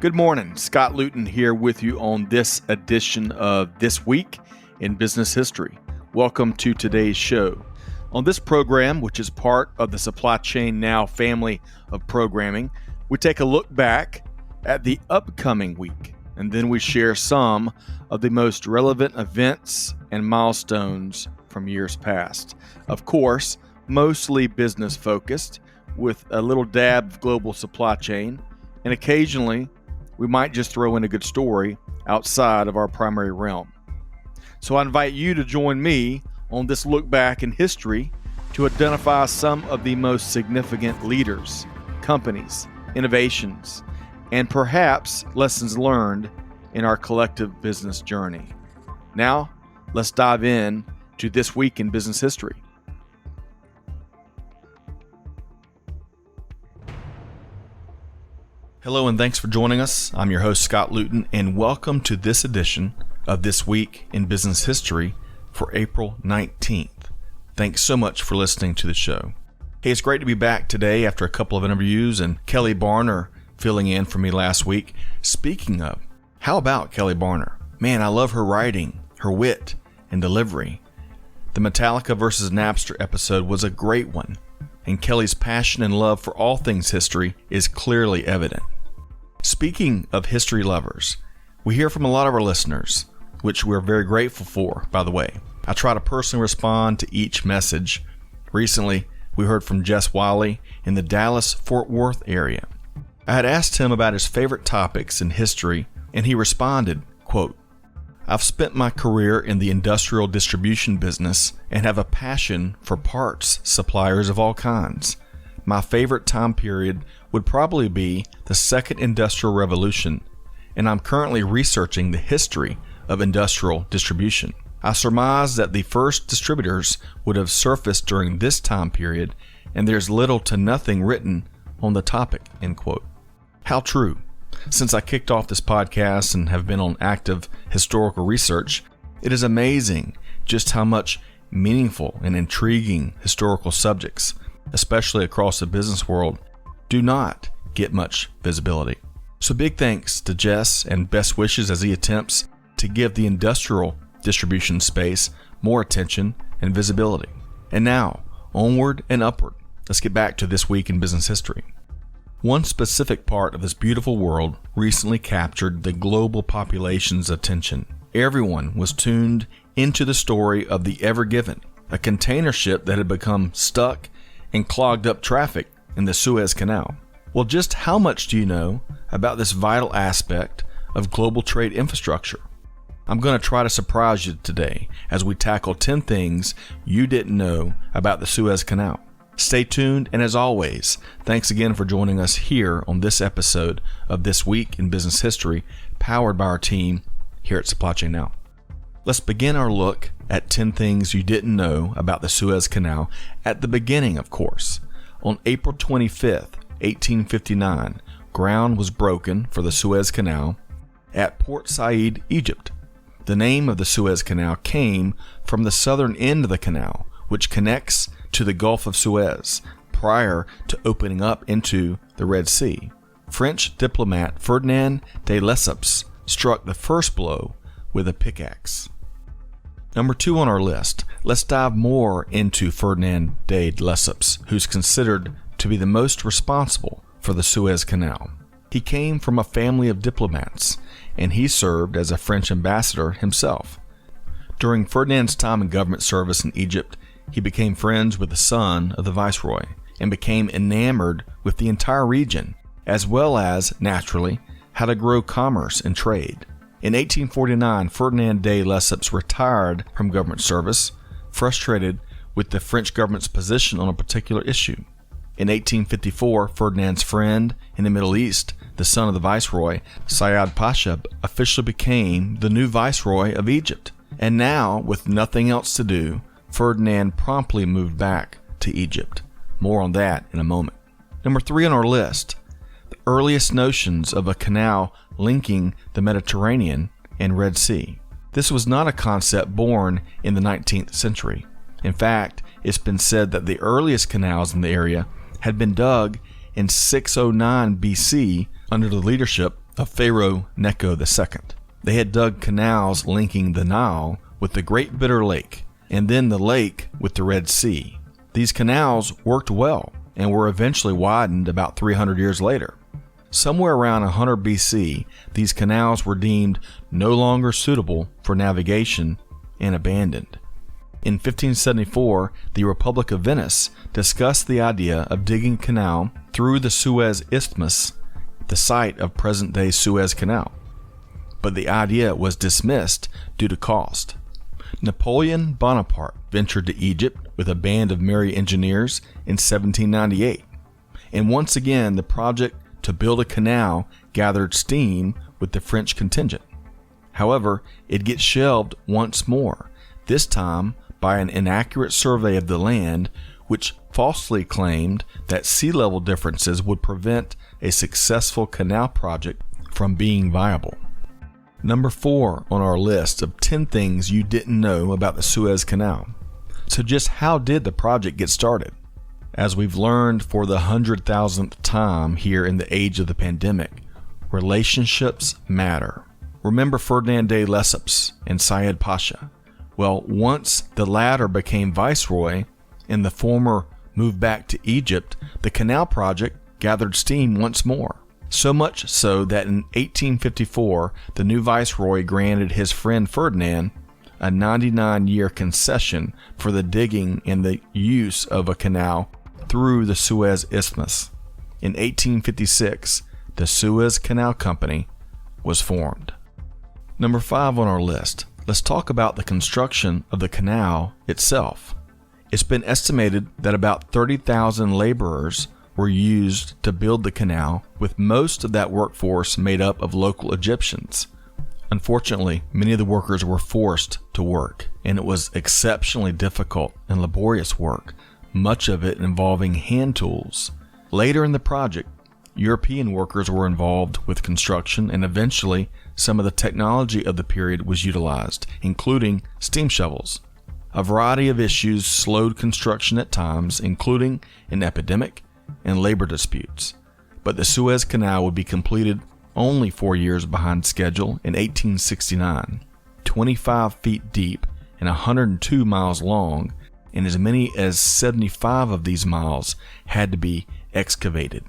Good morning. Scott Luton here with you on this edition of This Week in Business History. Welcome to today's show. On this program, which is part of the Supply Chain Now family of programming, we take a look back at the upcoming week, and then we share some of the most relevant events and milestones from years past. Of course, mostly business focused, with a little dab of global supply chain, and occasionally we might just throw in a good story outside of our primary realm. So I invite you to join me on this look back in history to identify some of the most significant leaders, companies, innovations, and perhaps lessons learned in our collective business journey. Now, let's dive in to This Week in Business History. Hello and thanks for joining us. I'm your host, Scott Luton, and welcome to this edition of This Week in Business History for April 19th. Thanks so much for listening to the show. Hey, it's great to be back today after a couple of interviews and Kelly Barner filling in for me last week. Speaking of, how about Kelly Barner? Man, I love her writing, her wit, and delivery. The Metallica versus Napster episode was a great one, and Kelly's passion and love for all things history is clearly evident. Speaking of history lovers, we hear from a lot of our listeners, which we're very grateful for, by the way. I try to personally respond to each message. Recently, we heard from Jess Wiley in the Dallas-Fort Worth area. I had asked him about his favorite topics in history, and he responded, quote, "I've spent my career in the industrial distribution business and have a passion for parts suppliers of all kinds. My favorite time period would probably be the Second Industrial Revolution, and I'm currently researching the history of industrial distribution. I surmise that the first distributors would have surfaced during this time period, and there's little to nothing written on the topic," end quote. How true. Since I kicked off this podcast and have been on active historical research, it is amazing just how much meaningful and intriguing historical subjects, especially across the business world, do not get much visibility. So big thanks to Jess and best wishes as he attempts to give the industrial distribution space more attention and visibility. And now, onward and upward. Let's get back to This Week in Business History. One specific part of this beautiful world recently captured the global population's attention. Everyone was tuned into the story of the Ever Given, a container ship that had become stuck and clogged up traffic in the Suez Canal. Well, just how much do you know about this vital aspect of global trade infrastructure? I'm going to try to surprise you today as we tackle 10 things you didn't know about the Suez Canal. Stay tuned, and as always, thanks again for joining us here on this episode of This Week in Business History, powered by our team here at Supply Chain Now. Let's begin our look at 10 things you didn't know about the Suez Canal at the beginning, of course. On April 25th, 1859, ground was broken for the Suez Canal at Port Said, Egypt. The name of the Suez Canal came from the southern end of the canal, which connects to the Gulf of Suez prior to opening up into the Red Sea. French diplomat Ferdinand de Lesseps struck the first blow with a pickaxe. Number 2 on our list, let's dive more into Ferdinand de Lesseps, who's considered to be the most responsible for the Suez Canal. He came from a family of diplomats, and he served as a French ambassador himself. During Ferdinand's time in government service in Egypt, he became friends with the son of the viceroy and became enamored with the entire region, as well as, naturally, how to grow commerce and trade. In 1849, Ferdinand de Lesseps retired from government service, frustrated with the French government's position on a particular issue. In 1854, Ferdinand's friend in the Middle East, the son of the viceroy, Said Pasha, officially became the new viceroy of Egypt. And now, with nothing else to do, Ferdinand promptly moved back to Egypt. More on that in a moment. Number 3 on our list, the earliest notions of a canal linking the Mediterranean and Red Sea. This was not a concept born in the 19th century. In fact, it's been said that the earliest canals in the area had been dug in 609 BC under the leadership of Pharaoh Necho II. They had dug canals linking the Nile with the Great Bitter Lake, and then the lake with the Red Sea. These canals worked well and were eventually widened about 300 years later. Somewhere around 100 BC, these canals were deemed no longer suitable for navigation and abandoned. In 1574, the Republic of Venice discussed the idea of digging a canal through the Suez Isthmus, the site of present-day Suez Canal. But the idea was dismissed due to cost. Napoleon Bonaparte ventured to Egypt with a band of merry engineers in 1798, and once again the project to build a canal gathered steam with the French contingent. However, it gets shelved once more, this time by an inaccurate survey of the land, which falsely claimed that sea level differences would prevent a successful canal project from being viable. Number 4 on our list of 10 things you didn't know about the Suez Canal. So just how did the project get started? As we've learned for the 100,000th time here in the age of the pandemic, relationships matter. Remember Ferdinand de Lesseps and Syed Pasha? Well, once the latter became viceroy and the former moved back to Egypt, the canal project gathered steam once more. So much so that in 1854, the new viceroy granted his friend Ferdinand a 99-year concession for the digging and the use of a canal through the Suez Isthmus. In 1856, the Suez Canal Company was formed. Number 5 on our list. Let's talk about the construction of the canal itself. It's been estimated that about 30,000 laborers were used to build the canal, with most of that workforce made up of local Egyptians. Unfortunately, many of the workers were forced to work, and it was exceptionally difficult and laborious work, much of it involving hand tools. Later in the project, European workers were involved with construction, and eventually some of the technology of the period was utilized, including steam shovels. A variety of issues slowed construction at times, including an epidemic and labor disputes. But the Suez Canal would be completed only 4 years behind schedule in 1869, 25 feet deep and 102 miles long, and as many as 75 of these miles had to be excavated.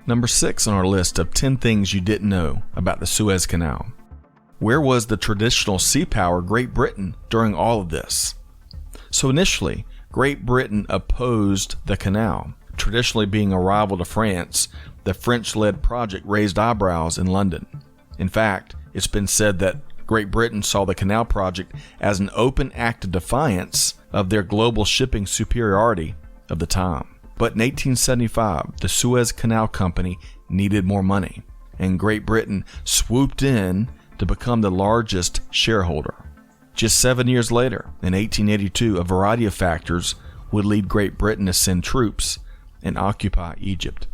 Number 6 on our list of 10 things you didn't know about the Suez Canal. Where was the traditional sea power Great Britain during all of this? So initially, Great Britain opposed the canal. Traditionally being a rival to France, the French-led project raised eyebrows in London. In fact, it's been said that Great Britain saw the canal project as an open act of defiance of their global shipping superiority of the time. But in 1875, the Suez Canal Company needed more money, and Great Britain swooped in to become the largest shareholder. Just 7 years later, in 1882, a variety of factors would lead Great Britain to send troops and occupy Egypt.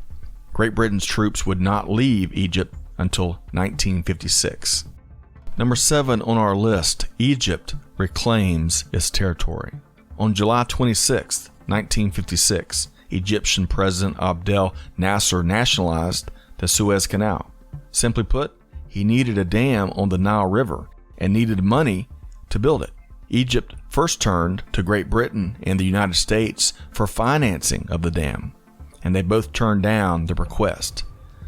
Great Britain's troops would not leave Egypt until 1956. Number 7 on our list, Egypt reclaims its territory. On July 26, 1956, Egyptian President Abdel Nasser nationalized the Suez Canal. Simply put, he needed a dam on the Nile River and needed money to build it. Egypt first turned to Great Britain and the United States for financing of the dam, and they both turned down the request.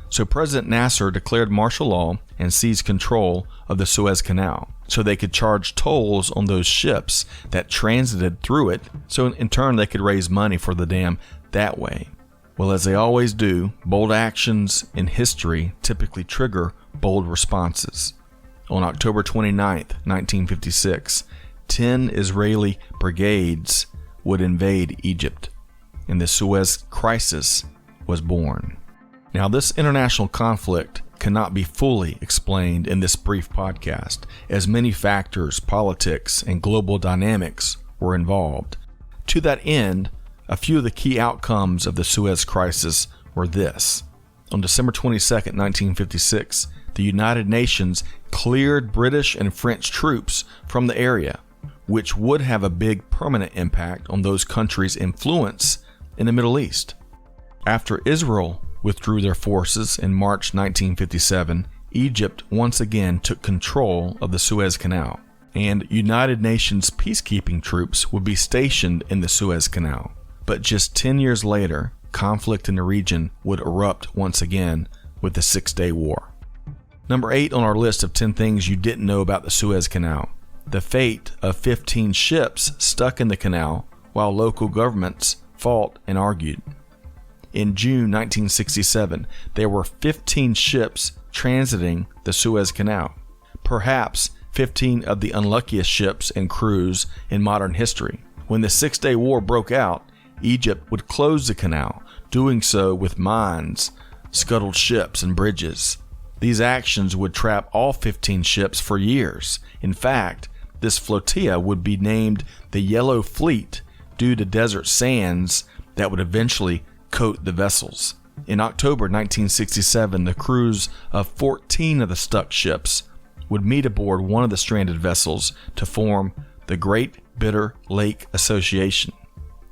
So President Nasser declared martial law and seized control of the Suez Canal so they could charge tolls on those ships that transited through it, so in turn they could raise money for the dam that way. Well, as they always do, bold actions in history typically trigger bold responses. On October 29, 1956, 10 Israeli brigades would invade Egypt, and the Suez Crisis was born. Now, this international conflict cannot be fully explained in this brief podcast, as many factors, politics, and global dynamics were involved. To that end, a few of the key outcomes of the Suez Crisis were this. On December 22, 1956, the United Nations cleared British and French troops from the area, which would have a big permanent impact on those countries' influence in the Middle East. After Israel withdrew their forces in March 1957, Egypt once again took control of the Suez Canal, and United Nations peacekeeping troops would be stationed in the Suez Canal. But just 10 years later, conflict in the region would erupt once again with the Six-Day War. Number 8 on our list of 10 things you didn't know about the Suez Canal: the fate of 15 ships stuck in the canal while local governments fought and argued. In June 1967, there were 15 ships transiting the Suez Canal, perhaps 15 of the unluckiest ships and crews in modern history. When the Six-Day War broke out, Egypt would close the canal, doing so with mines, scuttled ships, and bridges. These actions would trap all 15 ships for years. In fact, this flotilla would be named the Yellow Fleet due to desert sands that would eventually coat the vessels. In October 1967, the crews of 14 of the stuck ships would meet aboard one of the stranded vessels to form the Great Bitter Lake Association.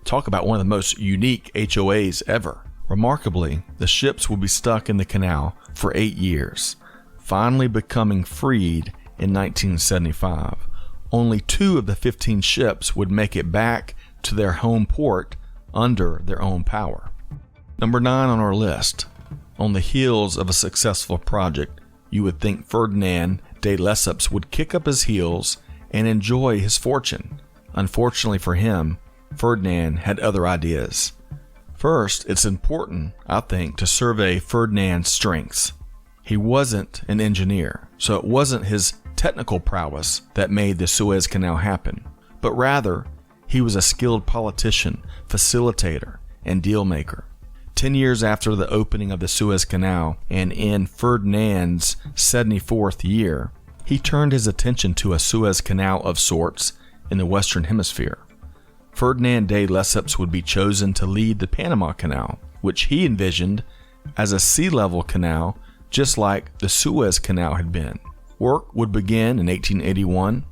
Talk about one of the most unique HOAs ever. Remarkably, the ships would be stuck in the canal for 8 years, finally becoming freed in 1975. Only 2 of the 15 ships would make it back to their home port under their own power. Number 9 on our list. On the heels of a successful project, you would think Ferdinand de Lesseps would kick up his heels and enjoy his fortune. Unfortunately for him, Ferdinand had other ideas. First, it's important, I think, to survey Ferdinand's strengths. He wasn't an engineer, so it wasn't his technical prowess that made the Suez Canal happen, but rather, he was a skilled politician, facilitator, and deal maker. 10 years after the opening of the Suez Canal, and in Ferdinand's 74th year, he turned his attention to a Suez Canal of sorts in the Western Hemisphere. Ferdinand de Lesseps would be chosen to lead the Panama Canal, which he envisioned as a sea-level canal just like the Suez Canal had been. Work would begin in 1881,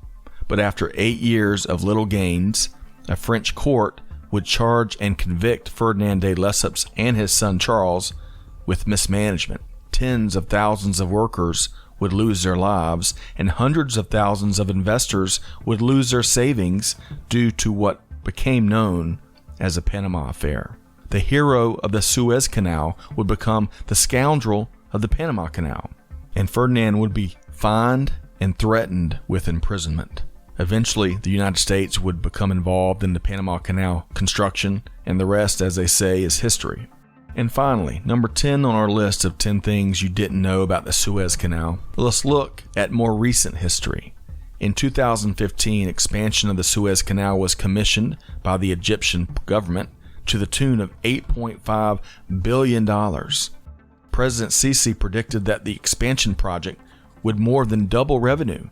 but after 8 years of little gains, a French court would charge and convict Ferdinand de Lesseps and his son Charles with mismanagement. Tens of thousands of workers would lose their lives, and hundreds of thousands of investors would lose their savings due to what became known as the Panama Affair. The hero of the Suez Canal would become the scoundrel of the Panama Canal, and Ferdinand would be fined and threatened with imprisonment. Eventually, the United States would become involved in the Panama Canal construction, and the rest, as they say, is history. And finally, number 10 on our list of 10 things you didn't know about the Suez Canal, let's look at more recent history. In 2015, expansion of the Suez Canal was commissioned by the Egyptian government to the tune of $8.5 billion. President Sisi predicted that the expansion project would more than double revenue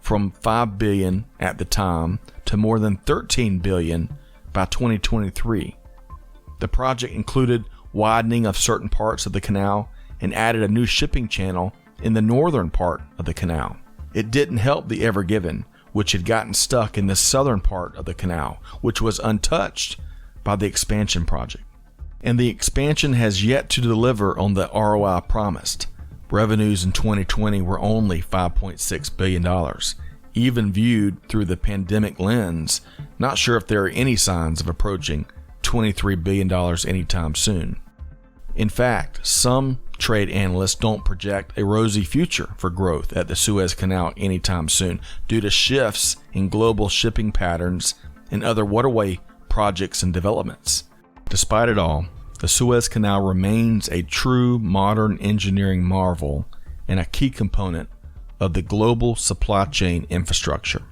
from $5 billion at the time to more than $13 billion by 2023. The project included widening of certain parts of the canal and added a new shipping channel in the northern part of the canal. It didn't help the Ever Given, which had gotten stuck in the southern part of the canal, which was untouched by the expansion project. And the expansion has yet to deliver on the ROI promised. Revenues in 2020 were only $5.6 billion. Even viewed through the pandemic lens, not sure if there are any signs of approaching $23 billion anytime soon. In fact, some trade analysts don't project a rosy future for growth at the Suez Canal anytime soon due to shifts in global shipping patterns and other waterway projects and developments. Despite it all, the Suez Canal remains a true modern engineering marvel and a key component of the global supply chain infrastructure.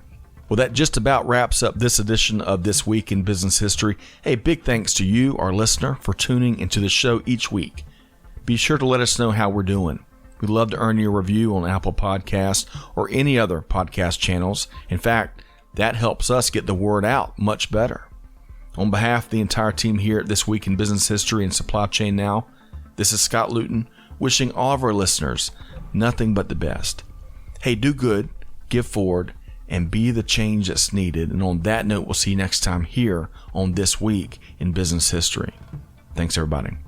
Well, that just about wraps up this edition of This Week in Business History. Hey, big thanks to you, our listener, for tuning into the show each week. Be sure to let us know how we're doing. We'd love to earn your review on Apple Podcasts or any other podcast channels. In fact, that helps us get the word out much better. On behalf of the entire team here at This Week in Business History and Supply Chain Now, this is Scott Luton, wishing all of our listeners nothing but the best. Hey, do good, give forward, and be the change that's needed. And on that note, we'll see you next time here on This Week in Business History. Thanks, everybody.